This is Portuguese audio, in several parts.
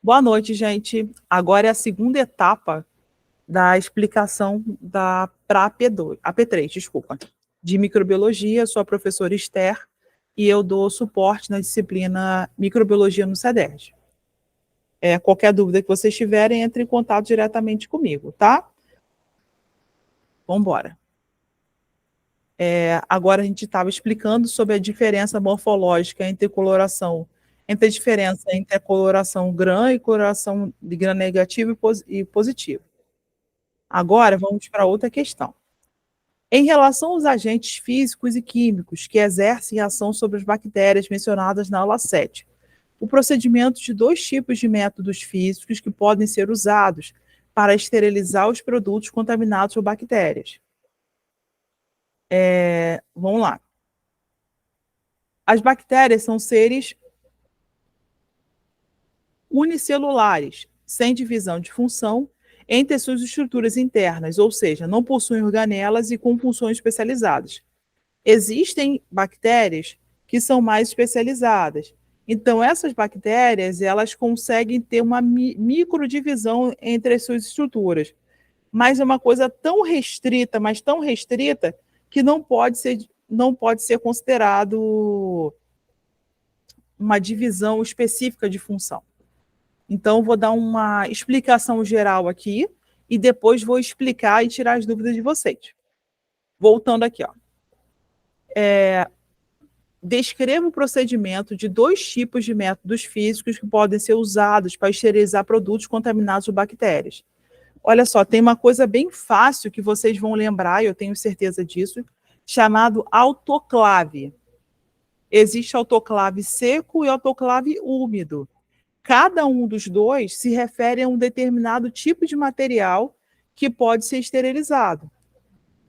Boa noite, gente. Agora é a segunda etapa da explicação para AP3, desculpa, de microbiologia. Sou a professora Esther e eu dou suporte na disciplina microbiologia no CEDERJ. Qualquer dúvida que vocês tiverem, entre em contato diretamente comigo, tá? Vamos embora. Agora a gente estava explicando sobre a diferença morfológica entre a diferença entre a coloração GRAM e coloração de GRAM negativo e positivo. Agora vamos para outra questão. Em relação aos agentes físicos e químicos que exercem ação sobre as bactérias mencionadas na aula 7, o procedimento de dois tipos de métodos físicos que podem ser usados para esterilizar os produtos contaminados por bactérias. Vamos lá. As bactérias são seres unicelulares, sem divisão de função entre suas estruturas internas, ou seja, não possuem organelas e com funções especializadas. Existem bactérias que são mais especializadas. Então, essas bactérias, elas conseguem ter uma microdivisão entre as suas estruturas, mas é uma coisa tão restrita, mas tão restrita, que não pode ser considerado uma divisão específica de função. Então, vou dar uma explicação geral aqui e depois vou explicar e tirar as dúvidas de vocês. Voltando aqui, ó. Descreva o procedimento de dois tipos de métodos físicos que podem ser usados para esterilizar produtos contaminados por bactérias. Olha só, tem uma coisa bem fácil que vocês vão lembrar, eu tenho certeza disso, chamado autoclave. Existe autoclave seco e autoclave úmido. Cada um dos dois se refere a um determinado tipo de material que pode ser esterilizado.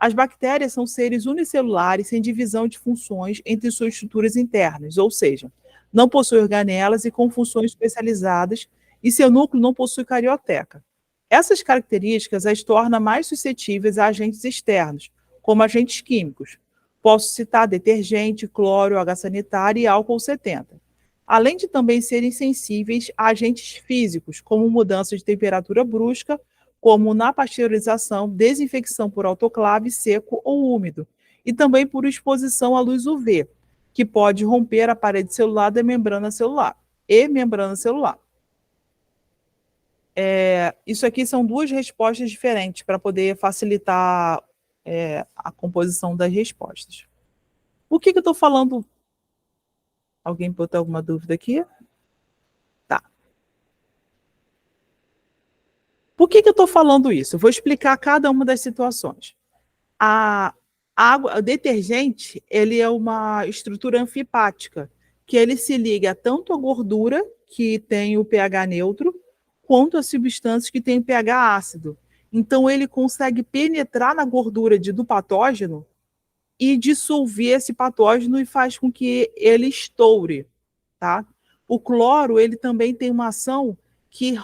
As bactérias são seres unicelulares sem divisão de funções entre suas estruturas internas, ou seja, não possuem organelas e com funções especializadas, e seu núcleo não possui carioteca. Essas características as tornam mais suscetíveis a agentes externos, como agentes químicos. Posso citar detergente, cloro, água sanitária e álcool 70. Além de também serem sensíveis a agentes físicos, como mudança de temperatura brusca, como na pasteurização, desinfecção por autoclave seco ou úmido, e também por exposição à luz UV, que pode romper a parede celular da membrana celular e membrana celular. Isso aqui são duas respostas diferentes para poder facilitar a composição das respostas. Por que eu estou falando? Alguém botou alguma dúvida aqui? Tá. Por que eu estou falando isso? Eu vou explicar cada uma das situações. O detergente, ele é uma estrutura anfipática, que ele se liga tanto à gordura, que tem o pH neutro, quanto a substâncias que têm pH ácido. Então, ele consegue penetrar na gordura do patógeno e dissolver esse patógeno e faz com que ele estoure, tá? O cloro, ele também tem uma ação que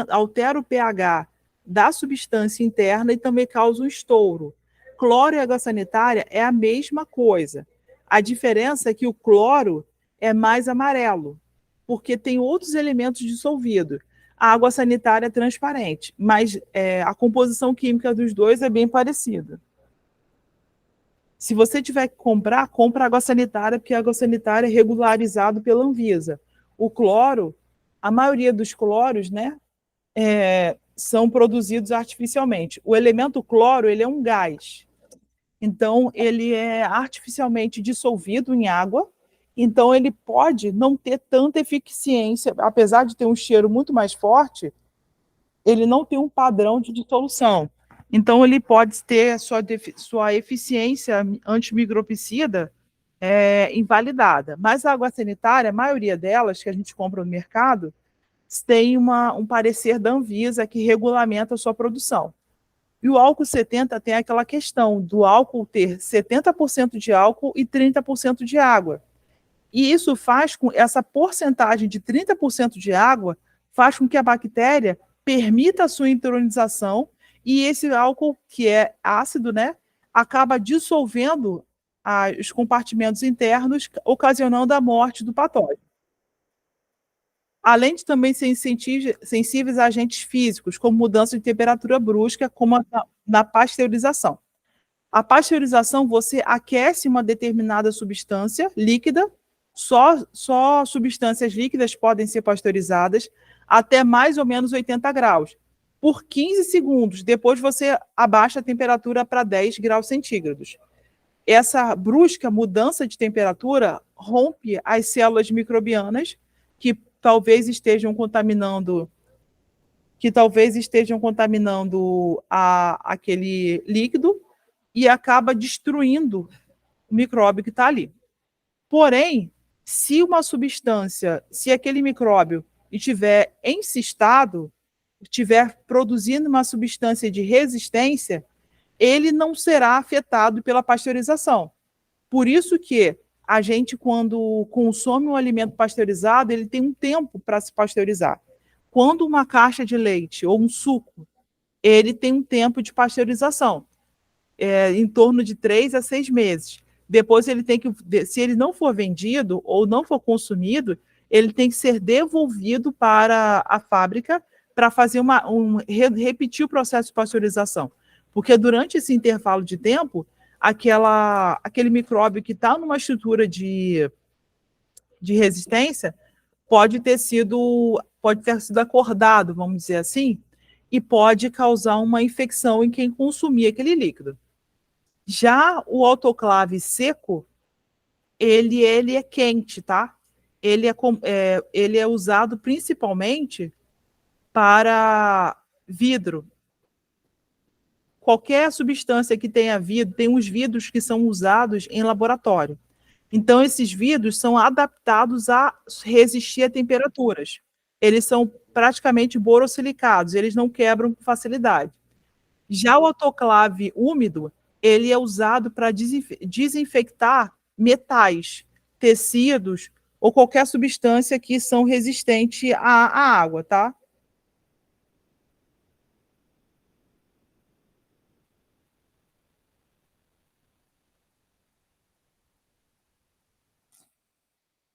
altera o pH da substância interna e também causa um estouro. Cloro e água sanitária é a mesma coisa. A diferença é que o cloro é mais amarelo, porque tem outros elementos dissolvidos. A água sanitária é transparente, mas a composição química dos dois é bem parecida. Se você tiver que compra água sanitária, porque a água sanitária é regularizado pela Anvisa. O cloro, a maioria dos cloros, né, são produzidos artificialmente. O elemento cloro, ele é um gás. Então, ele é artificialmente dissolvido em água, então ele pode não ter tanta eficiência, apesar de ter um cheiro muito mais forte, ele não tem um padrão de dissolução. Então, ele pode ter sua eficiência antimicrobicida invalidada. Mas a água sanitária, a maioria delas que a gente compra no mercado, tem um parecer da Anvisa que regulamenta a sua produção. E o álcool 70 tem aquela questão do álcool ter 70% de álcool e 30% de água. E isso faz com essa porcentagem de 30% de água faz com que a bactéria permita a sua intronização e esse álcool, que é ácido, né, acaba dissolvendo os compartimentos internos, ocasionando a morte do patógeno. além de também ser sensíveis a agentes físicos, como mudança de temperatura brusca, como na pasteurização. A pasteurização, você aquece uma determinada substância líquida, só substâncias líquidas podem ser pasteurizadas até mais ou menos 80 graus, por 15 segundos. Depois você abaixa a temperatura para 10 graus centígrados. Essa brusca mudança de temperatura rompe as células microbianas que talvez estejam contaminando aquele líquido e acaba destruindo o micróbio que está ali. Porém, se aquele micróbio estiver encistado, estiver produzindo uma substância de resistência, ele não será afetado pela pasteurização. Por isso que a gente, quando consome um alimento pasteurizado, ele tem um tempo para se pasteurizar. Quando uma caixa de leite ou um suco, ele tem um tempo de pasteurização, em torno de 3 a 6 meses. Depois ele tem que, se ele não for vendido ou não for consumido, ele tem que ser devolvido para a fábrica para fazer repetir o processo de pasteurização. Porque durante esse intervalo de tempo, aquele micróbio que está numa estrutura de resistência pode ter sido acordado, vamos dizer assim, e pode causar uma infecção em quem consumir aquele líquido. Já o autoclave seco, ele é quente, tá? Ele é usado principalmente para vidro. Qualquer substância que tenha vidro, tem uns vidros que são usados em laboratório. Então, esses vidros são adaptados a resistir a temperaturas. Eles são praticamente borosilicados, eles não quebram com facilidade. Já o autoclave úmido, ele é usado para desinfectar metais, tecidos ou qualquer substância que são resistentes à água, tá?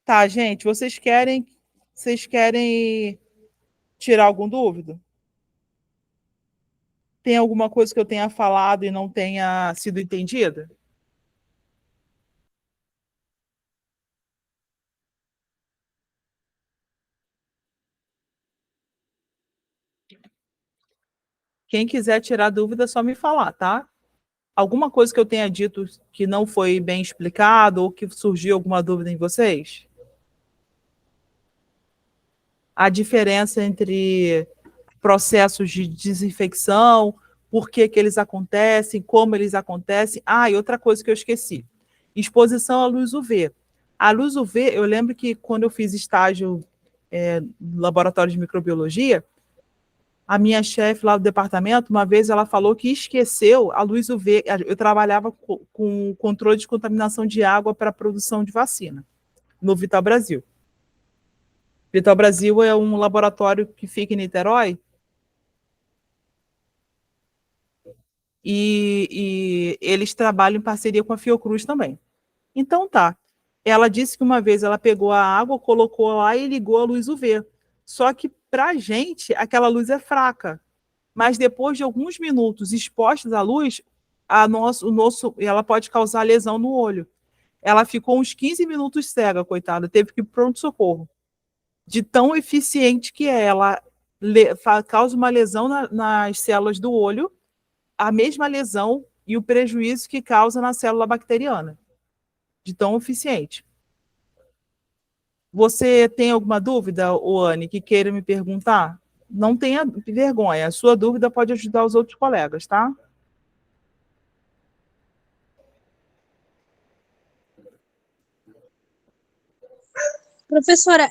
Tá, gente, vocês querem tirar alguma dúvida? Tem alguma coisa que eu tenha falado e não tenha sido entendida? Quem quiser tirar dúvida, é só me falar, tá? Alguma coisa que eu tenha dito que não foi bem explicado ou que surgiu alguma dúvida em vocês? A diferença entre processos de desinfecção, por que eles acontecem, como eles acontecem. Ah, e outra coisa que eu esqueci: exposição à luz UV. A luz UV, eu lembro que quando eu fiz estágio no laboratório de microbiologia, a minha chefe lá do departamento, uma vez ela falou que esqueceu a luz UV. Eu trabalhava com controle de contaminação de água para a produção de vacina no Vital Brasil. Vital Brasil é um laboratório que fica em Niterói, e eles trabalham em parceria com a Fiocruz também. Então tá. Ela disse que uma vez ela pegou a água, colocou lá e ligou a luz UV. Só que para a gente aquela luz é fraca. Mas depois de alguns minutos expostos à luz, ela pode causar lesão no olho. Ela ficou uns 15 minutos cega, coitada, teve que ir para pronto-socorro. De tão eficiente que é, ela causa uma lesão nas células do olho, a mesma lesão e o prejuízo que causa na célula bacteriana, de tão eficiente. Você tem alguma dúvida, Oane, que queira me perguntar? Não tenha vergonha, a sua dúvida pode ajudar os outros colegas, tá? Professora,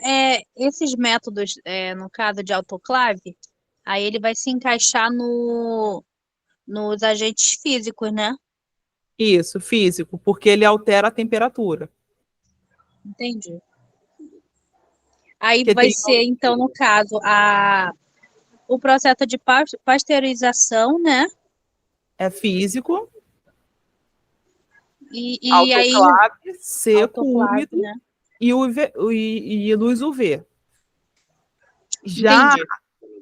esses métodos, no caso de autoclave, aí ele vai se encaixar nos agentes físicos, né? Isso, físico, porque ele altera a temperatura. Entendi. Aí Porque vai tem, ser, então, no caso, o processo de pasteurização, né? é físico, E aí, autoclave, seco, autoclave, úmido né? e luz UV. Já Entendi.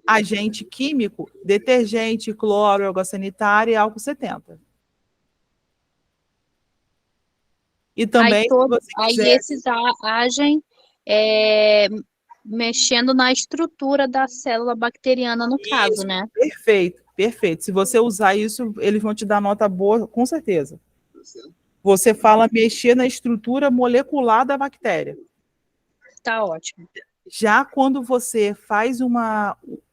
agente químico, detergente, cloro, água sanitária e álcool 70. E Aí, também, se você aí quiser. esses agem é, mexendo na estrutura da célula bacteriana, no caso, Isso, né? perfeito, perfeito. Se você usar isso, eles vão te dar nota boa, com certeza. Você fala mexer na estrutura molecular da bactéria. Tá ótimo. Já quando você faz um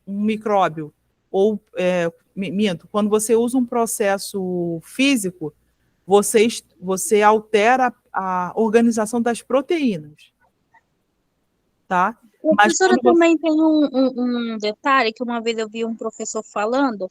micróbio, ou, minto, quando você usa um processo físico, você altera a organização das proteínas, tá? Mas Professora, quando você... também tem um detalhe que uma vez eu vi um professor falando.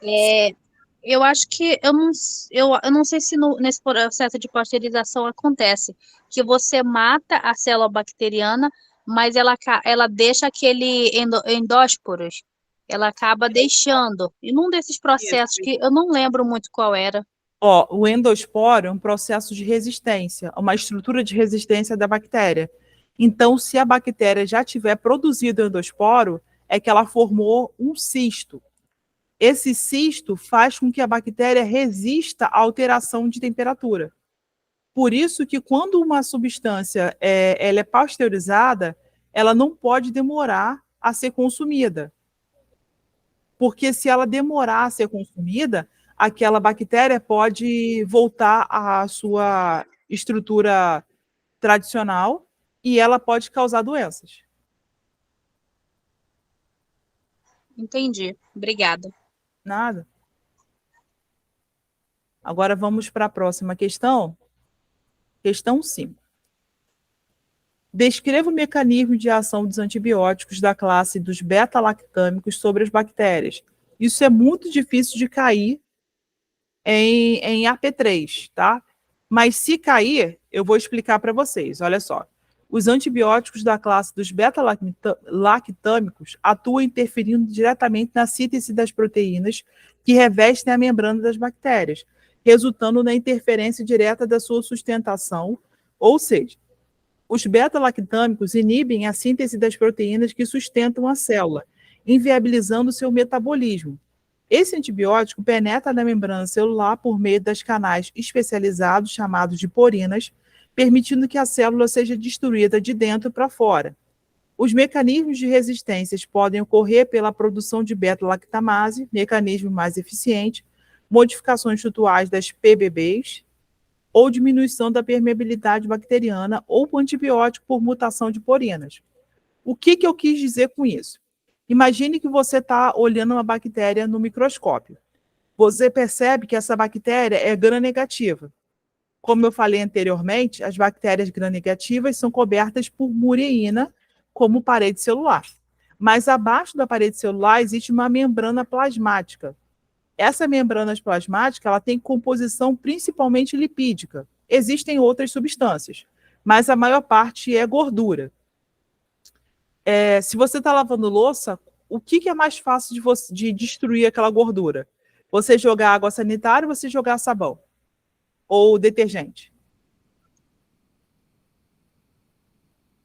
É, eu acho que eu não sei se nesse processo de pasteurização acontece que você mata a célula bacteriana, mas ela deixa aquele endósporos. Ela acaba deixando. E num desses Isso. processos que eu não lembro muito qual era. Ó, o endosporo é um processo de resistência, uma estrutura de resistência da bactéria. Então, se a bactéria já tiver produzido o endosporo, é que ela formou um cisto. Esse cisto faz com que a bactéria resista à alteração de temperatura. Por isso que quando uma substância ela é pasteurizada, ela não pode demorar a ser consumida. Porque se ela demorar a ser consumida, aquela bactéria pode voltar à sua estrutura tradicional e ela pode causar doenças. Entendi. Obrigada. Nada. Agora vamos para a próxima questão. Questão 5. Descreva o mecanismo de ação dos antibióticos da classe dos beta-lactâmicos sobre as bactérias. Isso é muito difícil de cair em AP3, tá? Mas se cair, eu vou explicar para vocês. Olha só. Os antibióticos da classe dos beta-lactâmicos atuam interferindo diretamente na síntese das proteínas que revestem a membrana das bactérias, resultando na interferência direta da sua sustentação, ou seja, os beta-lactâmicos inibem a síntese das proteínas que sustentam a célula, inviabilizando seu metabolismo. Esse antibiótico penetra na membrana celular por meio das canais especializados chamados de porinas, permitindo que a célula seja destruída de dentro para fora. Os mecanismos de resistência podem ocorrer pela produção de beta-lactamase, mecanismo mais eficiente, modificações estruturais das PBBs, ou diminuição da permeabilidade bacteriana ou antibiótico por mutação de porinas. O que eu quis dizer com isso? Imagine que você está olhando uma bactéria no microscópio. Você percebe que essa bactéria é gram-negativa. Como eu falei anteriormente, as bactérias gram-negativas são cobertas por mureína como parede celular. Mas abaixo da parede celular existe uma membrana plasmática. Essa membrana plasmática ela tem composição principalmente lipídica. Existem outras substâncias, mas a maior parte é gordura. Se você está lavando louça, o que é mais fácil de destruir aquela gordura? Você jogar água sanitária ou você jogar sabão? Ou detergente?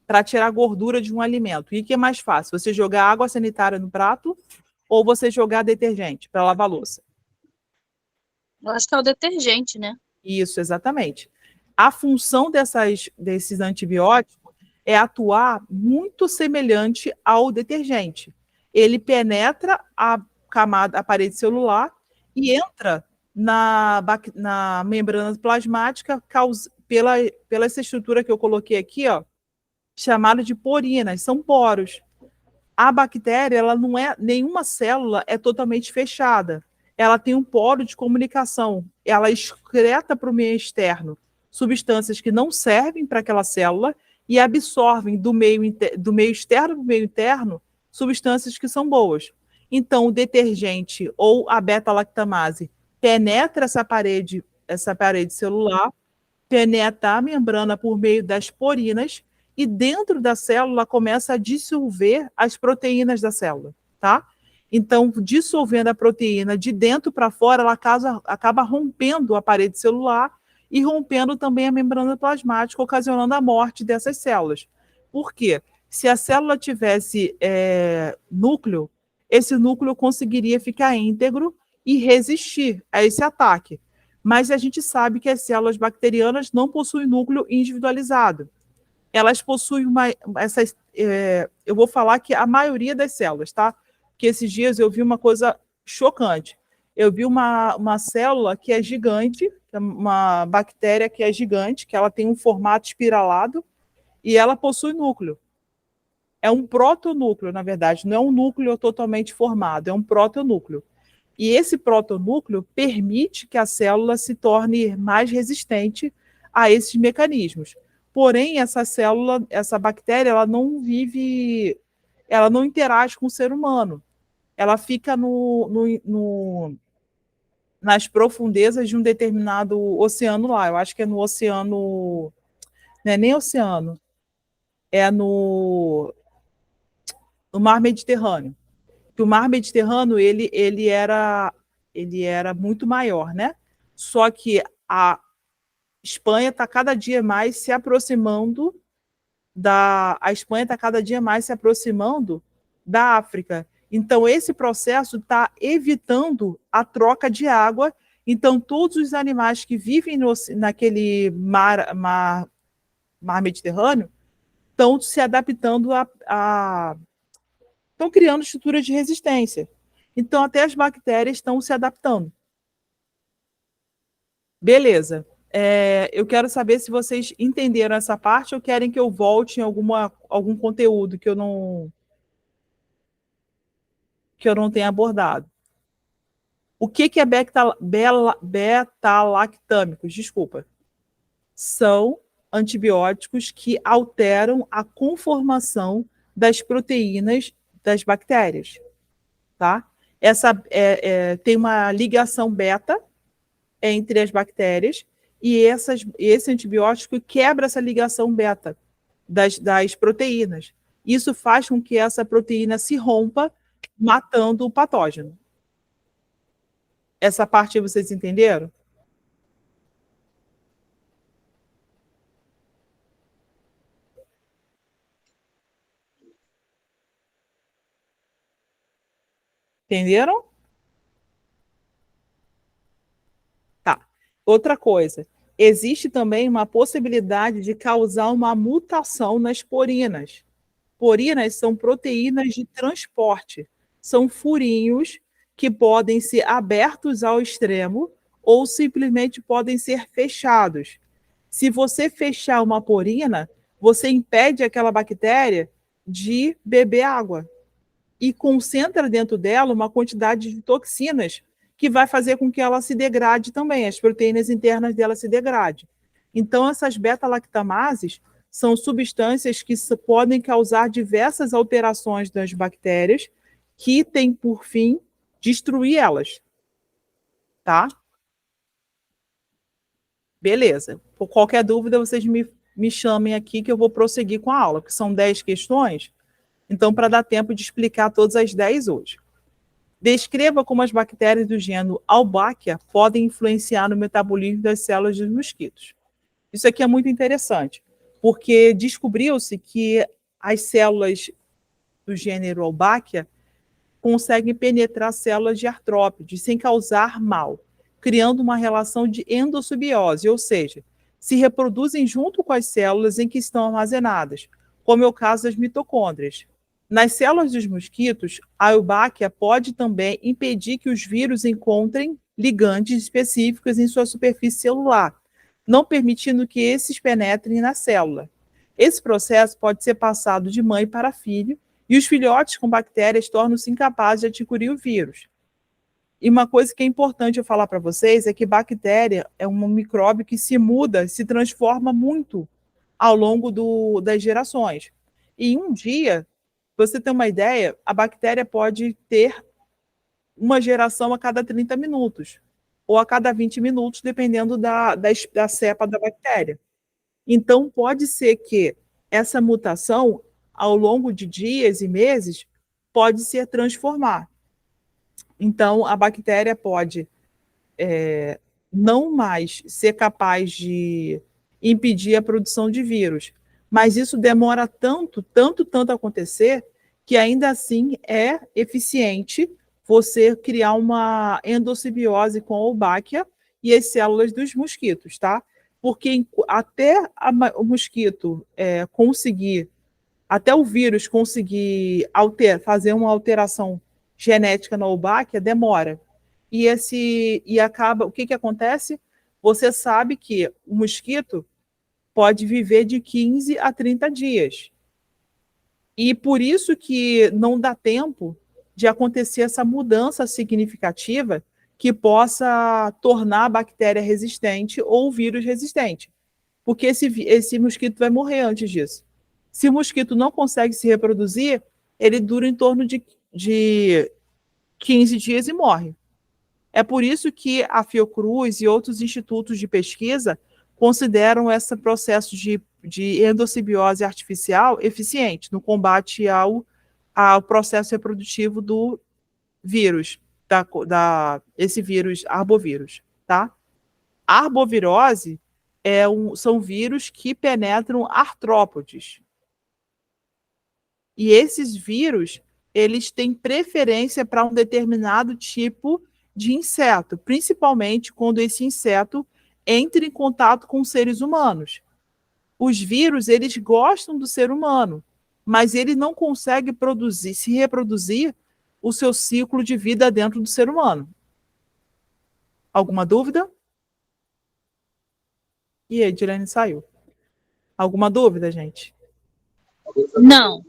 Para tirar a gordura de um alimento. O que é mais fácil? Você jogar água sanitária no prato ou você jogar detergente para lavar louça? Eu acho que é o detergente, né? Isso, exatamente. A função desses antibióticos é atuar muito semelhante ao detergente. Ele penetra a parede celular e entra na membrana plasmática pela essa estrutura que eu coloquei aqui, ó, chamada de porinas, são poros. A bactéria, ela não é, nenhuma célula é totalmente fechada. Ela tem um poro de comunicação. Ela excreta para o meio externo substâncias que não servem para aquela célula e absorvem do meio externo para o meio interno substâncias que são boas. Então, o detergente ou a beta-lactamase penetra essa parede celular, penetra a membrana por meio das porinas e dentro da célula começa a dissolver as proteínas da célula, tá? Então, dissolvendo a proteína de dentro para fora, ela acaba rompendo a parede celular e rompendo também a membrana plasmática, ocasionando a morte dessas células. Por quê? Se a célula tivesse núcleo, esse núcleo conseguiria ficar íntegro e resistir a esse ataque. Mas a gente sabe que as células bacterianas não possuem núcleo individualizado. Elas possuem eu vou falar que a maioria das células, tá? Que esses dias eu vi uma coisa chocante. Eu vi uma célula que é gigante, uma bactéria que é gigante, que ela tem um formato espiralado e ela possui núcleo. É um protonúcleo, na verdade, não é um núcleo totalmente formado, é um protonúcleo. E esse protonúcleo permite que a célula se torne mais resistente a esses mecanismos. Porém, essa célula, essa bactéria, ela não vive, ela não interage com o ser humano. Ela fica nas profundezas de um determinado oceano lá. Eu acho que é no oceano. Não é nem oceano, é no Mar Mediterrâneo. Que o Mar Mediterrâneo ele era muito maior, né? Só que a Espanha está cada dia mais se aproximando a Espanha está cada dia mais se aproximando da África. Então esse processo está evitando a troca de água. Então todos os animais que vivem naquele mar Mediterrâneo estão se adaptando estão criando estruturas de resistência. Então, até as bactérias estão se adaptando. Beleza. Eu quero saber se vocês entenderam essa parte ou querem que eu volte em algum conteúdo que eu não tenha abordado. O que é beta-lactâmicos? Desculpa. São antibióticos que alteram a conformação das proteínas das bactérias, tá? Tem uma ligação beta entre as bactérias e esse antibiótico quebra essa ligação beta das proteínas. Isso faz com que essa proteína se rompa, matando o patógeno. Essa parte vocês entenderam? Entenderam? Tá. Outra coisa, existe também uma possibilidade de causar uma mutação nas porinas. Porinas são proteínas de transporte, são furinhos que podem ser abertos ao extremo ou simplesmente podem ser fechados. Se você fechar uma porina, você impede aquela bactéria de beber água e concentra dentro dela uma quantidade de toxinas que vai fazer com que ela se degrade também, as proteínas internas dela se degradem. Então, essas beta-lactamases são substâncias que podem causar diversas alterações das bactérias que têm por fim destruir elas. Tá? Beleza. Por qualquer dúvida, vocês me chamem aqui que eu vou prosseguir com a aula, que são 10 questões. Então, para dar tempo de explicar todas as 10 hoje. Descreva como as bactérias do gênero Albáquia podem influenciar no metabolismo das células dos mosquitos. Isso aqui é muito interessante, porque descobriu-se que as células do gênero Albáquia conseguem penetrar células de artrópodes sem causar mal, criando uma relação de endossimbiose, ou seja, se reproduzem junto com as células em que estão armazenadas, como é o caso das mitocôndrias. Nas células dos mosquitos, a eubáquia pode também impedir que os vírus encontrem ligandes específicos em sua superfície celular, não permitindo que esses penetrem na célula. Esse processo pode ser passado de mãe para filho, e os filhotes com bactérias tornam-se incapazes de adquirir o vírus. E uma coisa que é importante eu falar para vocês é que bactéria é um micróbio que se muda, se transforma muito ao longo das gerações. E em um dia, você tem uma ideia, a bactéria pode ter uma geração a cada 30 minutos, ou a cada 20 minutos, dependendo da cepa da bactéria. Então, pode ser que essa mutação, ao longo de dias e meses, pode se transformar. Então, a bactéria pode não mais ser capaz de impedir a produção de vírus, Mas isso demora tanto a acontecer, que ainda assim é eficiente você criar uma endossimbiose com a Wolbachia e as células dos mosquitos, tá? Porque até o mosquito conseguir, até o vírus conseguir fazer uma alteração genética na Wolbachia, demora. E acaba, o que acontece? Você sabe que o mosquito pode viver de 15 a 30 dias. E por isso que não dá tempo de acontecer essa mudança significativa que possa tornar a bactéria resistente ou o vírus resistente. Porque esse mosquito vai morrer antes disso. Se o mosquito não consegue se reproduzir, ele dura em torno de 15 dias e morre. É por isso que a Fiocruz e outros institutos de pesquisa consideram esse processo de endossimbiose artificial eficiente no combate ao processo reprodutivo do vírus, esse vírus, arbovírus, tá? A arbovirose são vírus que penetram artrópodes. E esses vírus, eles têm preferência para um determinado tipo de inseto, principalmente quando esse inseto entra em contato com seres humanos. Os vírus, eles gostam do ser humano, mas ele não consegue se reproduzir o seu ciclo de vida dentro do ser humano. Alguma dúvida? E a Edilene saiu. Alguma dúvida, gente? Não.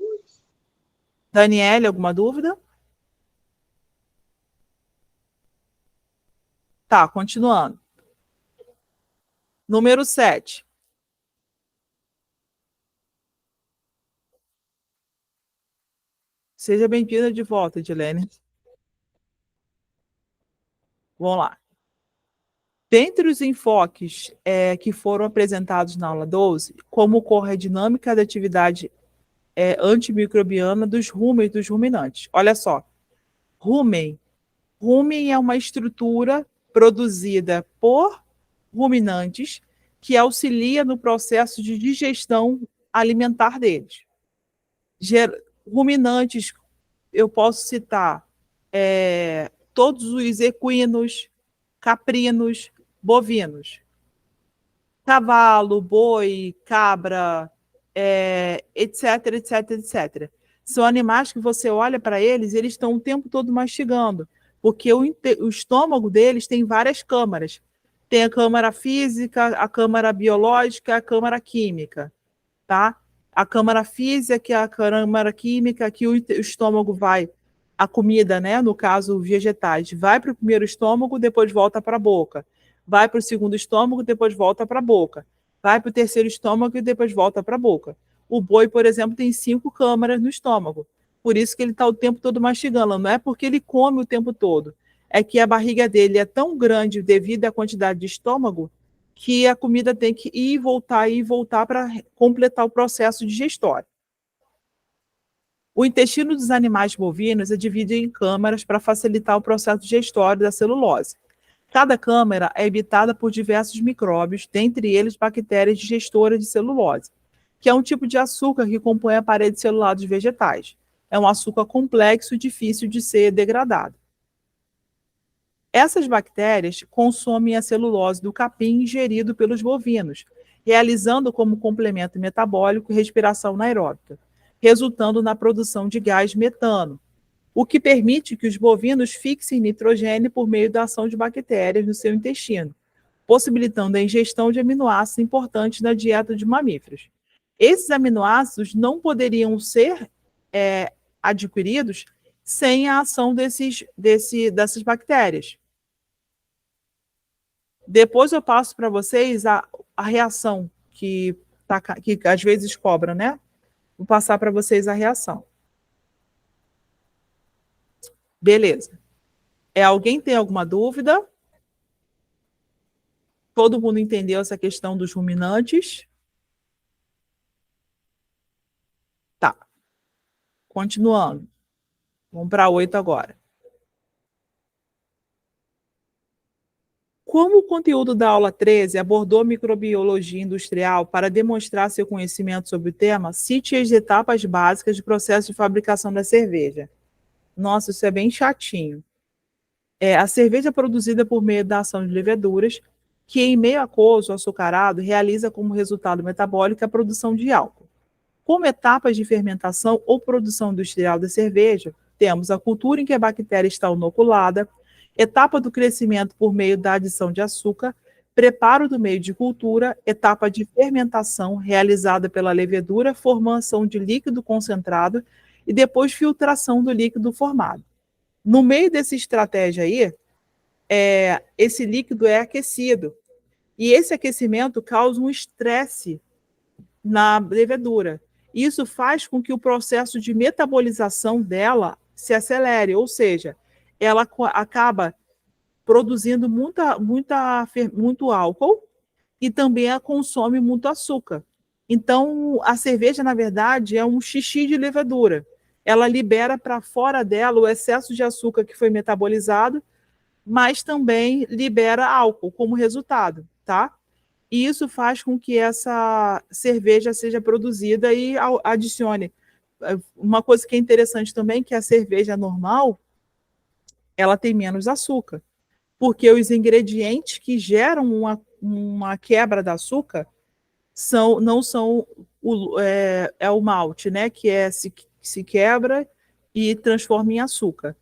Daniele, alguma dúvida? Tá, continuando. Número 7. Seja bem-vinda de volta, Edilene. Vamos lá. Dentre os enfoques que foram apresentados na aula 12, como ocorre a dinâmica da atividade antimicrobiana dos rúmen e dos ruminantes. Olha só, rumen. Rumen é uma estrutura produzida por ruminantes que auxilia no processo de digestão alimentar deles. Ruminantes, eu posso citar todos os equinos, caprinos, bovinos. Cavalo, boi, cabra, etc, etc, etc. São animais que você olha para eles, eles estão o tempo todo mastigando, porque o estômago deles tem várias câmaras. Tem a câmara física, a câmara biológica, a câmara química, tá? A câmara física, que é a câmara química, que o estômago vai, a comida, né, no caso vegetais, vai para o primeiro estômago, depois volta para a boca. Vai para o segundo estômago, depois volta para a boca. Vai para o terceiro estômago e depois volta para a boca. O boi, por exemplo, tem 5 câmaras no estômago. Por isso que ele está o tempo todo mastigando. Não é porque ele come o tempo todo. É que a barriga dele é tão grande devido à quantidade de estômago que a comida tem que ir e voltar para completar o processo digestório. O intestino dos animais bovinos é dividido em câmaras para facilitar o processo digestório da celulose. Cada câmara é habitada por diversos micróbios, dentre eles bactérias digestoras de celulose, que é um tipo de açúcar que compõe a parede celular dos vegetais. É um açúcar complexo e difícil de ser degradado. Essas bactérias consomem a celulose do capim ingerido pelos bovinos, realizando como complemento metabólico respiração anaeróbica, resultando na produção de gás metano, o que permite que os bovinos fixem nitrogênio por meio da ação de bactérias no seu intestino, possibilitando a ingestão de aminoácidos importantes na dieta de mamíferos. Esses aminoácidos não poderiam ser adquiridos sem a ação dessas bactérias. Depois eu passo para vocês a reação que às vezes cobra, né? Vou passar para vocês a reação. Beleza. Alguém tem alguma dúvida? Todo mundo entendeu essa questão dos ruminantes? Tá. Continuando. Vamos para 8 agora. Como o conteúdo da aula 13 abordou microbiologia industrial para demonstrar seu conhecimento sobre o tema, cite as etapas básicas do processo de fabricação da cerveja. Nossa, isso é bem chatinho. A cerveja é produzida por meio da ação de leveduras, que em meio aquoso açucarado realiza como resultado metabólico a produção de álcool. Como etapas de fermentação ou produção industrial da cerveja, temos a cultura em que a bactéria está inoculada, etapa do crescimento por meio da adição de açúcar, preparo do meio de cultura, etapa de fermentação realizada pela levedura, formação de líquido concentrado e depois filtração do líquido formado. No meio dessa estratégia aí, esse líquido é aquecido e esse aquecimento causa um estresse na levedura. Isso faz com que o processo de metabolização dela se acelere, ou seja, ela acaba produzindo muito álcool e também ela consome muito açúcar. Então, a cerveja, na verdade, é um xixi de levedura. Ela libera para fora dela o excesso de açúcar que foi metabolizado, mas também libera álcool como resultado, tá? E isso faz com que essa cerveja seja produzida e adicione. Uma coisa que é interessante também, que a cerveja normal, ela tem menos açúcar, porque os ingredientes que geram uma quebra de açúcar não são o malte, né? Que se quebra e transforma em açúcar.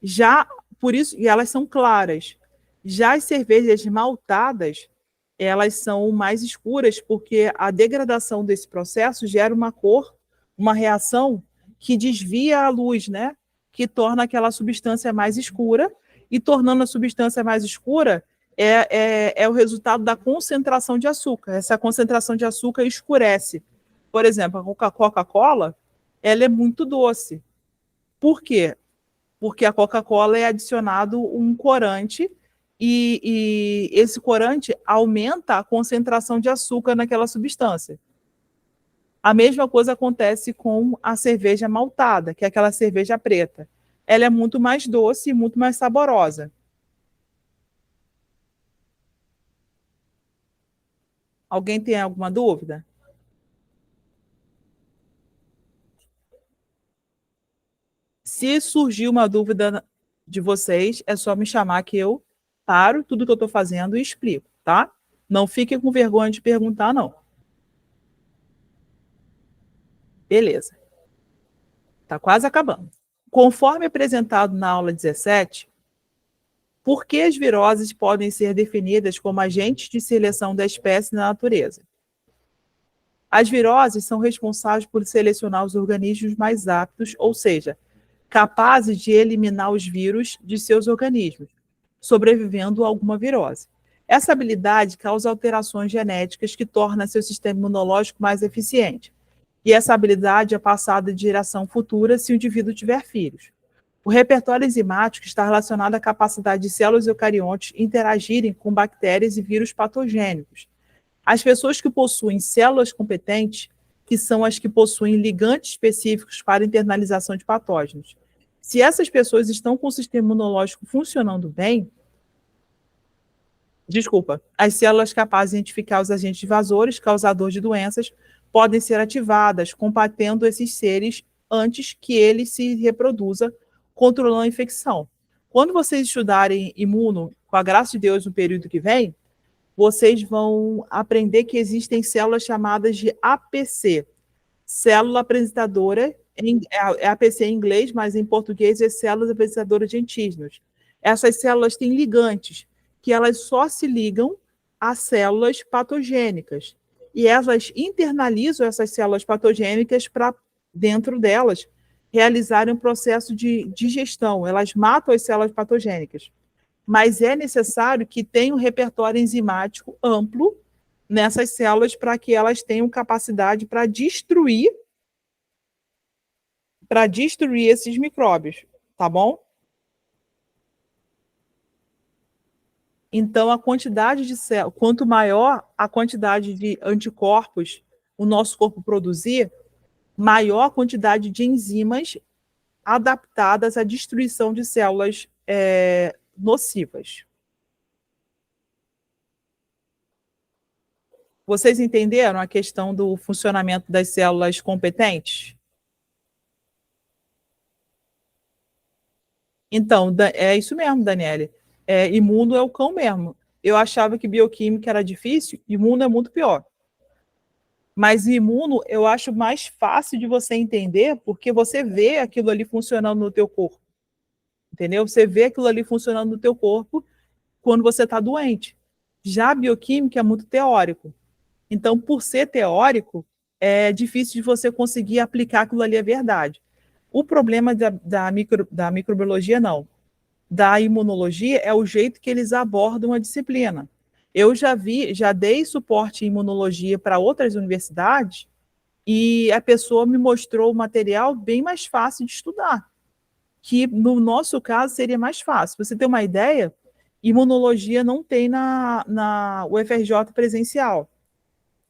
Já por isso, e elas são claras. Já as cervejas maltadas, elas são mais escuras, porque a degradação desse processo gera uma cor, uma reação que desvia a luz, né? Que torna aquela substância mais escura, e tornando a substância mais escura é o resultado da concentração de açúcar. Essa concentração de açúcar escurece. Por exemplo, a Coca-Cola, ela é muito doce. Por quê? Porque a Coca-Cola é adicionado um corante e esse corante aumenta a concentração de açúcar naquela substância. A mesma coisa acontece com a cerveja maltada, que é aquela cerveja preta. Ela é muito mais doce e muito mais saborosa. Alguém tem alguma dúvida? Se surgir uma dúvida de vocês, é só me chamar que eu paro tudo que eu estou fazendo e explico, tá? Não fiquem com vergonha de perguntar, não. Beleza. Está quase acabando. Conforme apresentado na aula 17, por que as viroses podem ser definidas como agentes de seleção da espécie na natureza? As viroses são responsáveis por selecionar os organismos mais aptos, ou seja, capazes de eliminar os vírus de seus organismos, sobrevivendo a alguma virose. Essa habilidade causa alterações genéticas que tornam seu sistema imunológico mais eficiente. E essa habilidade é passada de geração futura se o indivíduo tiver filhos. O repertório enzimático está relacionado à capacidade de células eucariontes interagirem com bactérias e vírus patogênicos. As pessoas que possuem células competentes, que são as que possuem ligantes específicos para internalização de patógenos. Se essas pessoas estão com o sistema imunológico funcionando bem, as células capazes de identificar os agentes invasores, causadores de doenças, podem ser ativadas, combatendo esses seres antes que ele se reproduza, controlando a infecção. Quando vocês estudarem imuno, com a graça de Deus, no período que vem, vocês vão aprender que existem células chamadas de APC, célula apresentadora, é APC em inglês, mas em português é células apresentadoras de antígenos. Essas células têm ligantes, que elas só se ligam a células patogênicas. E elas internalizam essas células patogênicas para, dentro delas, realizarem um processo de digestão. Elas matam as células patogênicas. Mas é necessário que tenha um repertório enzimático amplo nessas células para que elas tenham capacidade para destruir esses micróbios, tá bom? Então, a quantidade de células, quanto maior a quantidade de anticorpos o nosso corpo produzir, maior a quantidade de enzimas adaptadas à destruição de células nocivas. Vocês entenderam a questão do funcionamento das células competentes? Então, é isso mesmo, Daniele. Imuno é o cão mesmo. Eu achava que bioquímica era difícil, imuno é muito pior. Mas imuno eu acho mais fácil de você entender, porque você vê aquilo ali funcionando no teu corpo. Entendeu? Você vê aquilo ali funcionando no teu corpo quando você está doente. Já a bioquímica é muito teórico. Então, por ser teórico, é difícil de você conseguir aplicar aquilo ali à verdade. O problema da microbiologia, não. Da imunologia é o jeito que eles abordam a disciplina. Eu já dei suporte em imunologia para outras universidades e a pessoa me mostrou o material bem mais fácil de estudar, que no nosso caso seria mais fácil. Você tem uma ideia? Imunologia não tem na UFRJ presencial,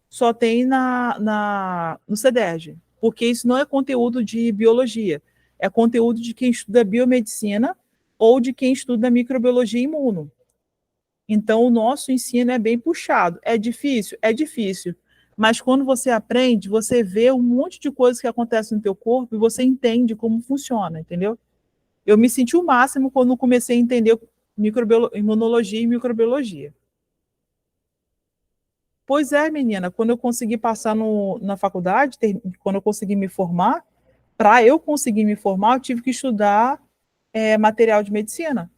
só tem no CEDERJ, porque isso não é conteúdo de biologia, é conteúdo de quem estuda biomedicina ou de quem estuda microbiologia e imuno. Então, o nosso ensino é bem puxado. É difícil? É difícil. Mas quando você aprende, você vê um monte de coisas que acontecem no teu corpo e você entende como funciona, entendeu? Eu me senti o máximo quando comecei a entender imunologia e microbiologia. Pois é, menina, quando eu consegui passar na faculdade, quando eu consegui me formar, para eu conseguir me formar, eu tive que estudar material de medicina.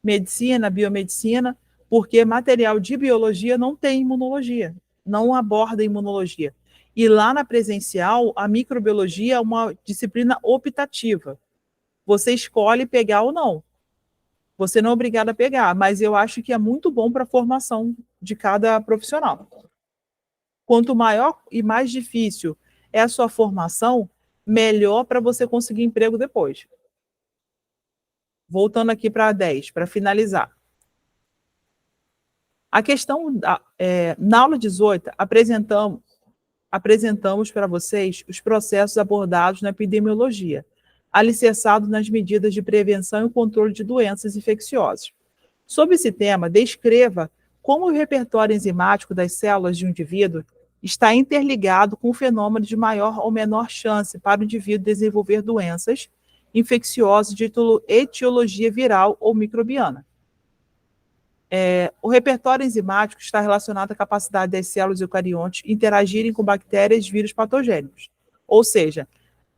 Medicina, biomedicina, porque material de biologia não tem imunologia, não aborda imunologia. E lá na presencial, a microbiologia é uma disciplina optativa. Você escolhe pegar ou não. Você não é obrigado a pegar, mas eu acho que é muito bom para a formação de cada profissional. Quanto maior e mais difícil é a sua formação, melhor para você conseguir emprego depois. Voltando aqui para a 10, para finalizar. A questão, na aula 18, apresentamos para vocês os processos abordados na epidemiologia, alicerçados nas medidas de prevenção e controle de doenças infecciosas. Sobre esse tema, descreva como o repertório enzimático das células de um indivíduo está interligado com o fenômeno de maior ou menor chance para o indivíduo desenvolver doenças infecciosas de etiologia viral ou microbiana. O repertório enzimático está relacionado à capacidade das células eucariontes interagirem com bactérias e vírus patogênicos. Ou seja,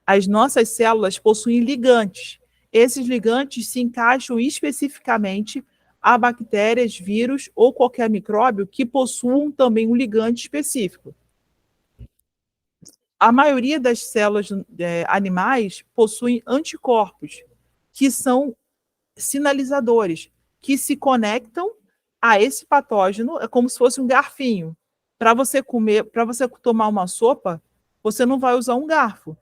as nossas células possuem ligantes. Esses ligantes se encaixam especificamente a bactérias, vírus ou qualquer micróbio que possuam também um ligante específico. A maioria das células animais possuem anticorpos, que são sinalizadores, que se conectam a esse patógeno, é como se fosse um garfinho. Para você comer, para você tomar uma sopa, você não vai usar um garfo,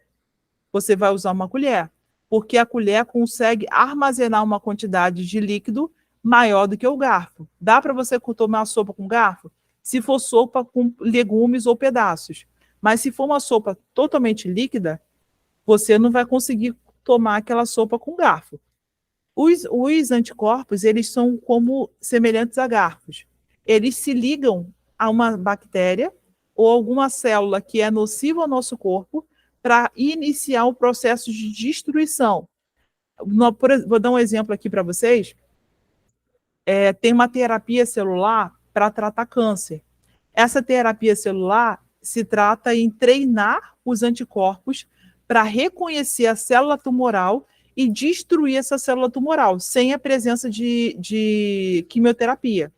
você vai usar uma colher, porque a colher consegue armazenar uma quantidade de líquido maior do que o garfo. Dá para você tomar sopa com garfo? Se for sopa com legumes ou pedaços. Mas se for uma sopa totalmente líquida, você não vai conseguir tomar aquela sopa com garfo. Os anticorpos, eles são como semelhantes a garfos. Eles se ligam a uma bactéria ou alguma célula que é nociva ao nosso corpo para iniciar o processo de destruição. Vou dar um exemplo aqui para vocês. Tem uma terapia celular para tratar câncer. Essa terapia celular se trata em treinar os anticorpos para reconhecer a célula tumoral e destruir essa célula tumoral, sem a presença de quimioterapia.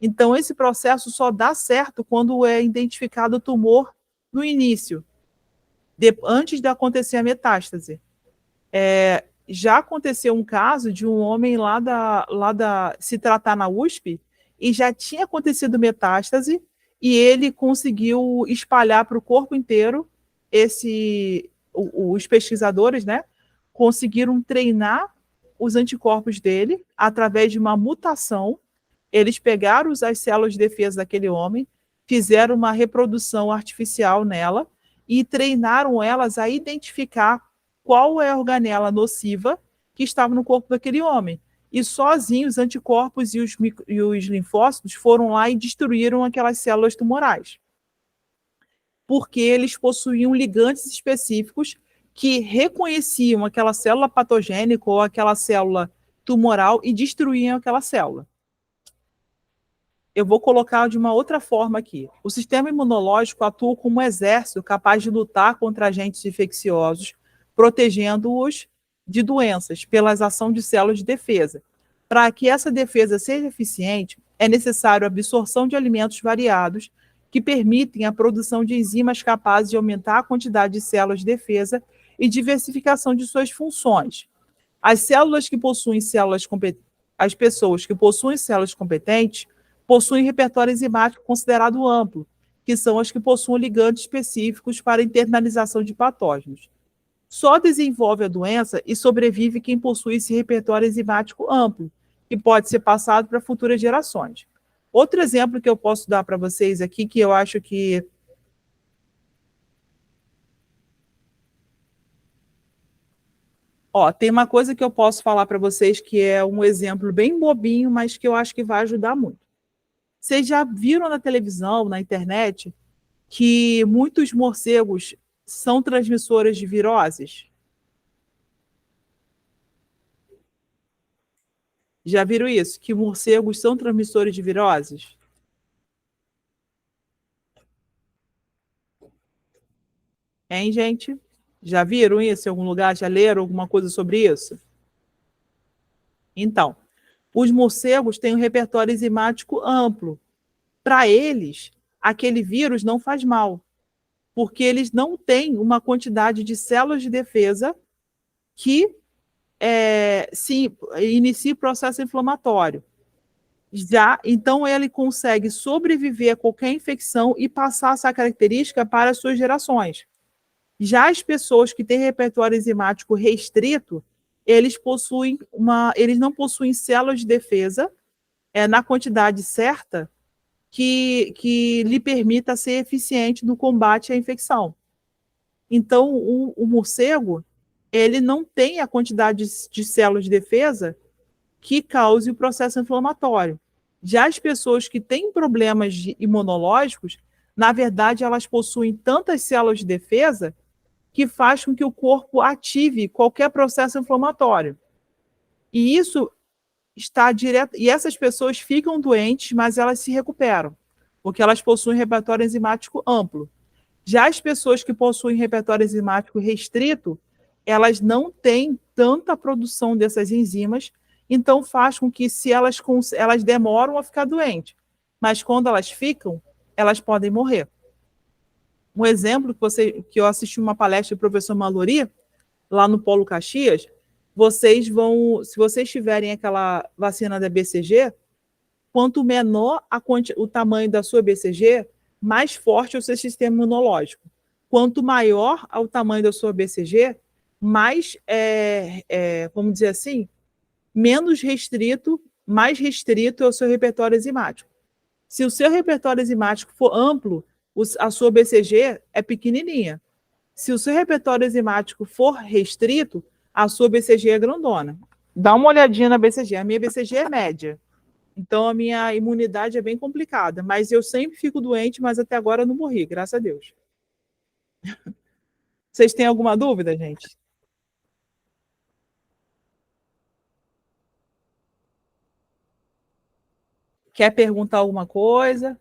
Então, esse processo só dá certo quando é identificado o tumor no início, antes de acontecer a metástase. Já aconteceu um caso de um homem se tratar na USP e já tinha acontecido metástase e ele conseguiu espalhar para o corpo inteiro os pesquisadores, né, conseguiram treinar os anticorpos dele através de uma mutação. Eles pegaram as células de defesa daquele homem, fizeram uma reprodução artificial nela e treinaram elas a identificar qual é a organela nociva que estava no corpo daquele homem. e sozinhos os anticorpos e os linfócitos foram lá e destruíram aquelas células tumorais, porque eles possuíam ligantes específicos que reconheciam aquela célula patogênica ou aquela célula tumoral e destruíam aquela célula. Eu vou colocar de uma outra forma aqui. O sistema imunológico atua como um exército capaz de lutar contra agentes infecciosos, protegendo-os de doenças pela ação de células de defesa. Para que essa defesa seja eficiente, é necessário a absorção de alimentos variados que permitem a produção de enzimas capazes de aumentar a quantidade de células de defesa e diversificação de suas funções. As células que possuem células competentes, as pessoas que possuem células competentes possuem repertório enzimático considerado amplo, que são as que possuem ligantes específicos para internalização de patógenos. Só desenvolve a doença e sobrevive quem possui esse repertório enzimático amplo, que pode ser passado para futuras gerações. Outro exemplo que eu posso dar para vocês aqui, que eu acho que tem uma coisa que eu posso falar para vocês que é um exemplo bem bobinho, mas que eu acho que vai ajudar muito. Vocês já viram na televisão, na internet, que muitos morcegos são transmissores de viroses? Já viram isso? Que morcegos são transmissores de viroses? Hein, gente? Já viram isso em algum lugar? Já leram alguma coisa sobre isso? Então, os morcegos têm um repertório enzimático amplo. Para eles, aquele vírus não faz mal, porque eles não têm uma quantidade de células de defesa que se inicie processo inflamatório. Então, ele consegue sobreviver a qualquer infecção e passar essa característica para as suas gerações. Já as pessoas que têm repertório enzimático restrito, eles não possuem células de defesa na quantidade certa que lhe permita ser eficiente no combate à infecção. Então, o morcego, ele não tem a quantidade de células de defesa que cause o processo inflamatório. Já as pessoas que têm problemas imunológicos, na verdade, elas possuem tantas células de defesa que faz com que o corpo ative qualquer processo inflamatório. E isso está direto. E essas pessoas ficam doentes, mas elas se recuperam, porque elas possuem repertório enzimático amplo. Já as pessoas que possuem repertório enzimático restrito, elas não têm tanta produção dessas enzimas, então faz com que, se elas demoram a ficar doentes, mas quando elas ficam, elas podem morrer. Um exemplo que eu assisti uma palestra do professor Mallory, lá no Polo Caxias, se vocês tiverem aquela vacina da BCG, quanto menor o tamanho da sua BCG, mais forte é o seu sistema imunológico. Quanto maior o tamanho da sua BCG, mais, vamos dizer assim, mais restrito é o seu repertório enzimático. Se o seu repertório enzimático for amplo, a sua BCG é pequenininha. Se o seu repertório enzimático for restrito, a sua BCG é grandona. Dá uma olhadinha na BCG. A minha BCG é média. Então, a minha imunidade é bem complicada. Mas eu sempre fico doente, mas até agora eu não morri, graças a Deus. Vocês têm alguma dúvida, gente? Quer perguntar alguma coisa?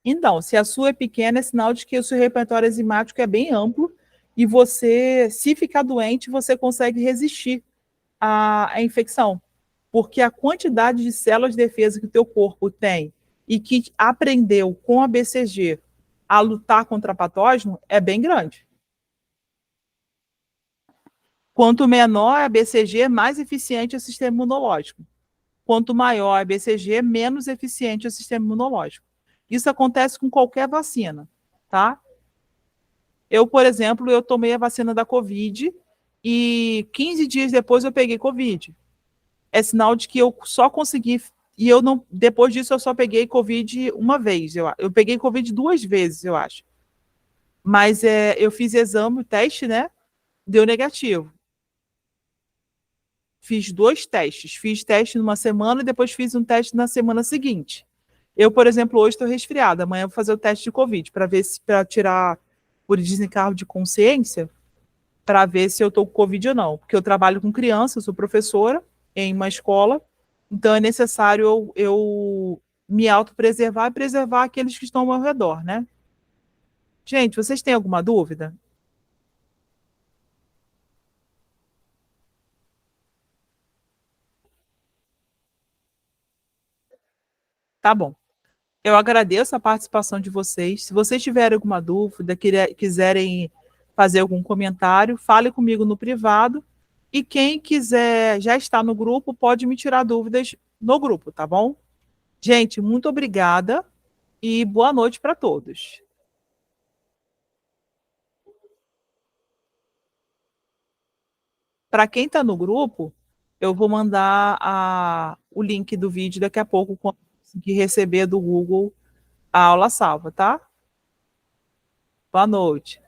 Então, se a sua é pequena, é sinal de que o seu repertório enzimático é bem amplo e você, se ficar doente, você consegue resistir à infecção. Porque a quantidade de células de defesa que o teu corpo tem e que aprendeu com a BCG a lutar contra patógeno é bem grande. Quanto menor a BCG, mais eficiente é o sistema imunológico. Quanto maior a BCG, menos eficiente é o sistema imunológico. Isso acontece com qualquer vacina, tá? Eu, por exemplo, eu tomei a vacina da Covid e 15 dias depois eu peguei Covid. É sinal de que eu só consegui. E eu não. Depois disso, eu só peguei Covid uma vez. Eu peguei Covid 2 vezes, eu acho. Mas eu fiz exame, teste, né? Deu negativo. fiz 2 testes. Fiz teste numa semana e depois fiz um teste na semana seguinte. Eu, por exemplo, hoje estou resfriada. Amanhã eu vou fazer o teste de Covid para ver se, para tirar por desencargo de consciência, para ver se eu estou com Covid ou não. Porque eu trabalho com criança, eu sou professora em uma escola, então é necessário eu me autopreservar e preservar aqueles que estão ao meu redor, né? Gente, vocês têm alguma dúvida? Tá bom. Eu agradeço a participação de vocês. Se vocês tiverem alguma dúvida, quiserem fazer algum comentário, fale comigo no privado. E quem quiser já estar no grupo, pode me tirar dúvidas no grupo, tá bom? Gente, muito obrigada e boa noite para todos. Para quem está no grupo, eu vou mandar o link do vídeo daqui a pouco, quando conseguir receber do Google a aula salva, tá? Boa noite.